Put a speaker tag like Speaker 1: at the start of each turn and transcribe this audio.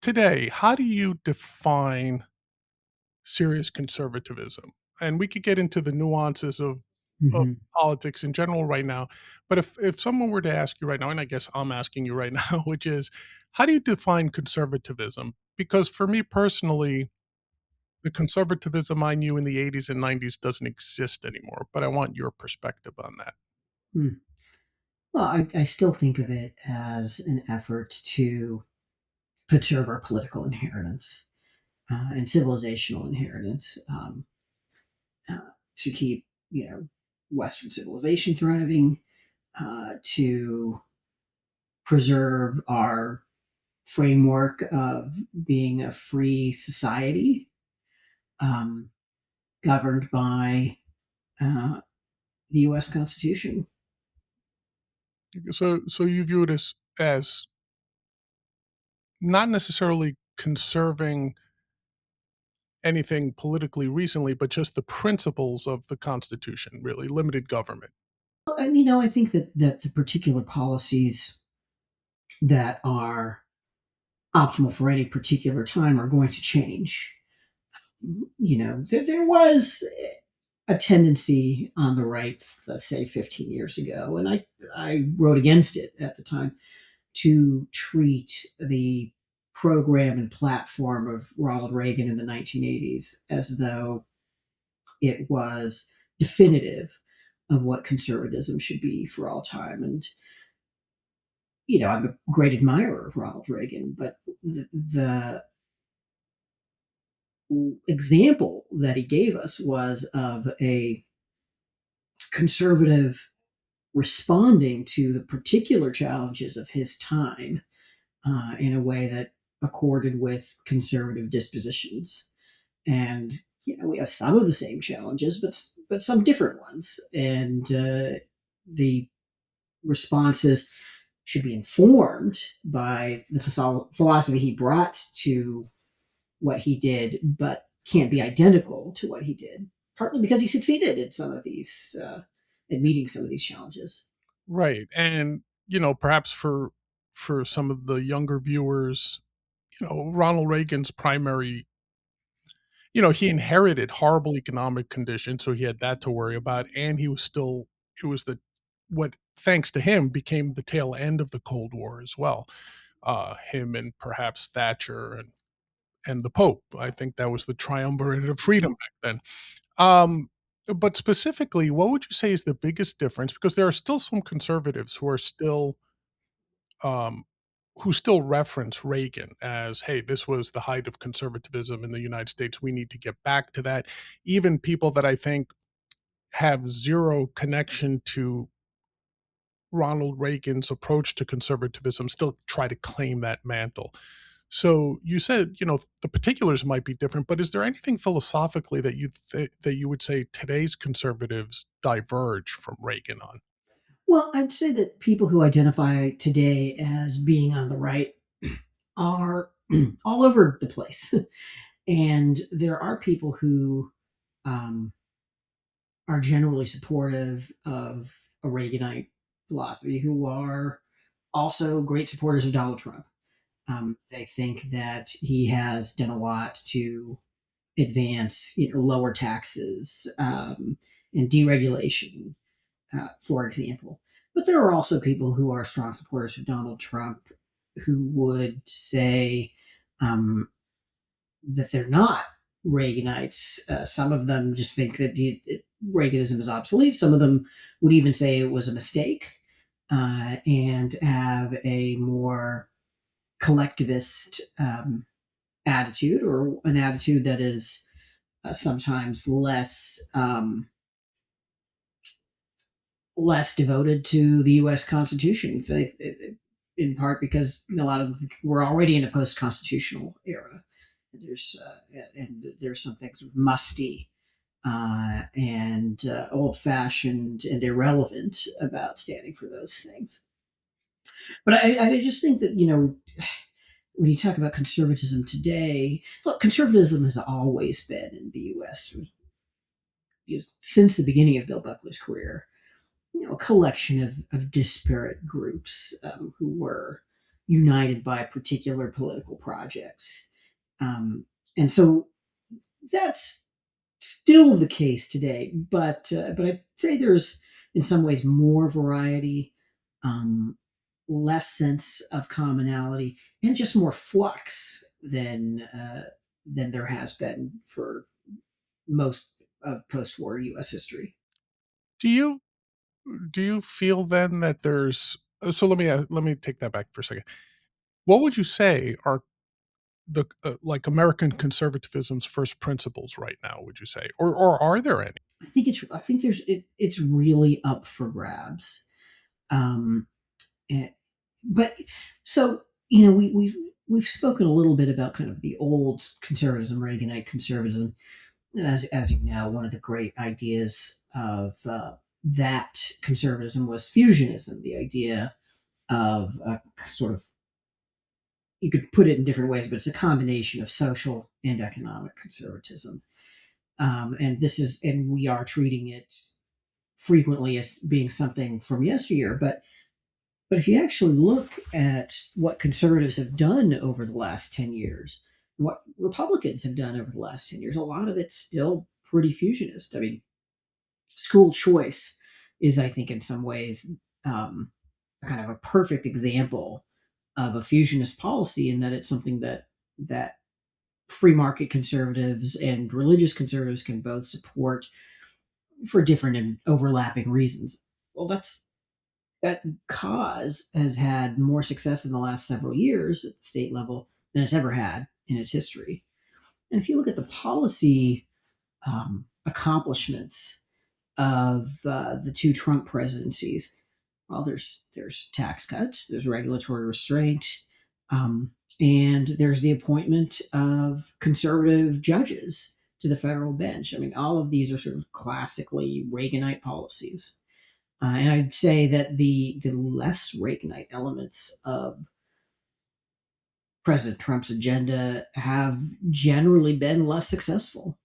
Speaker 1: today, how do you define serious conservatism? And we could get into the nuances of
Speaker 2: hmm
Speaker 1: politics in general right now. But if someone were to ask you right now, and I guess I'm asking you right now, which is, how do you define conservatism? Because for me personally, the conservatism I knew in the 80s and 90s doesn't exist anymore. But I want your perspective on that.
Speaker 2: Well, I still think of it as an effort to conserve our political inheritance and civilizational inheritance, uh, to keep Western civilization thriving, to preserve our framework of being a free society, um, governed by uh, the U.S. Constitution.
Speaker 1: So you view it as not necessarily conserving anything politically recently, but just the principles of the Constitution, really, limited government.
Speaker 2: And I think that the particular policies that are optimal for any particular time are going to change. There was a tendency on the right, let's say 15 years ago, and I wrote against it at the time, to treat the program and platform of Ronald Reagan in the 1980s as though it was definitive of what conservatism should be for all time. And I'm a great admirer of Ronald Reagan, but the example that he gave us was of a conservative responding to the particular challenges of his time in a way that accorded with conservative dispositions. And we have some of the same challenges, but some different ones. And the responses should be informed by the philosophy he brought to what he did, but can't be identical to what he did. Partly because he succeeded at some of these, at meeting some of these challenges.
Speaker 1: Right. And, perhaps for some of the younger viewers, Ronald Reagan's primary, he inherited horrible economic conditions, so he had that to worry about. And he was still, it was the, what, thanks to him, became the tail end of the Cold War as well. Him and perhaps Thatcher and the Pope. I think that was the triumvirate of freedom back then. Um, but specifically, what would you say is the biggest difference? Because there are still some conservatives um, who still reference Reagan as, hey, this was the height of conservatism in the United States. We need to get back to that. Even people that I think have zero connection to Ronald Reagan's approach to conservatism still try to claim that mantle. So you said, the particulars might be different, but is there anything philosophically that that you would say today's conservatives diverge from Reagan on?
Speaker 2: Well, I'd say that people who identify today as being on the right are all over the place. And there are people who um, are generally supportive of a Reaganite philosophy who are also great supporters of Donald Trump. They think that he has done a lot to advance, lower taxes and deregulation, for example. But there are also people who are strong supporters of Donald Trump who would say um, that they're not Reaganites. Some of them just think that Reaganism is obsolete. Some of them would even say it was a mistake and have a more collectivist attitude, or an attitude that is sometimes less devoted to the U.S. Constitution. In part because a lot of we're already in a post-constitutional era. There's and there's some things musty and old-fashioned and irrelevant about standing for those things. But I just think that when you talk about conservatism today, look, conservatism has always been in the U.S. Since the beginning of Bill Buckley's career. A collection of disparate groups who were united by particular political projects. Um, and so that's still the case today, but I'd say there's in some ways more variety, um, less sense of commonality, and just more flux than there has been for most of post-war U.S. history.
Speaker 1: Do you do you feel then that there's so let me take that back for a second. What would you say are the like American conservatism's first principles right now? Would you say, or are there any?
Speaker 2: I think it's really up for grabs. Um, and, but so we've spoken a little bit about kind of the old conservatism, Reaganite conservatism, and as you know, one of the great ideas of that conservatism was fusionism, the idea of sort of, you could put it in different ways, but it's a combination of social and economic conservatism. And we are treating it frequently as being something from yesteryear. But if you actually look at what conservatives have done over the last 10 years, what Republicans have done over the last 10 years, a lot of it's still pretty fusionist. I mean, school choice is, I think, in some ways, kind of a perfect example of a fusionist policy, in that it's something that free market conservatives and religious conservatives can both support for different and overlapping reasons. Well, that cause has had more success in the last several years at the state level than it's ever had in its history. And if you look at the policy accomplishments of the two Trump presidencies, well, there's tax cuts, there's regulatory restraint, um, and there's the appointment of conservative judges to the federal bench. I mean, all of these are sort of classically Reaganite policies. And I'd say that the less Reaganite elements of President Trump's agenda have generally been less successful.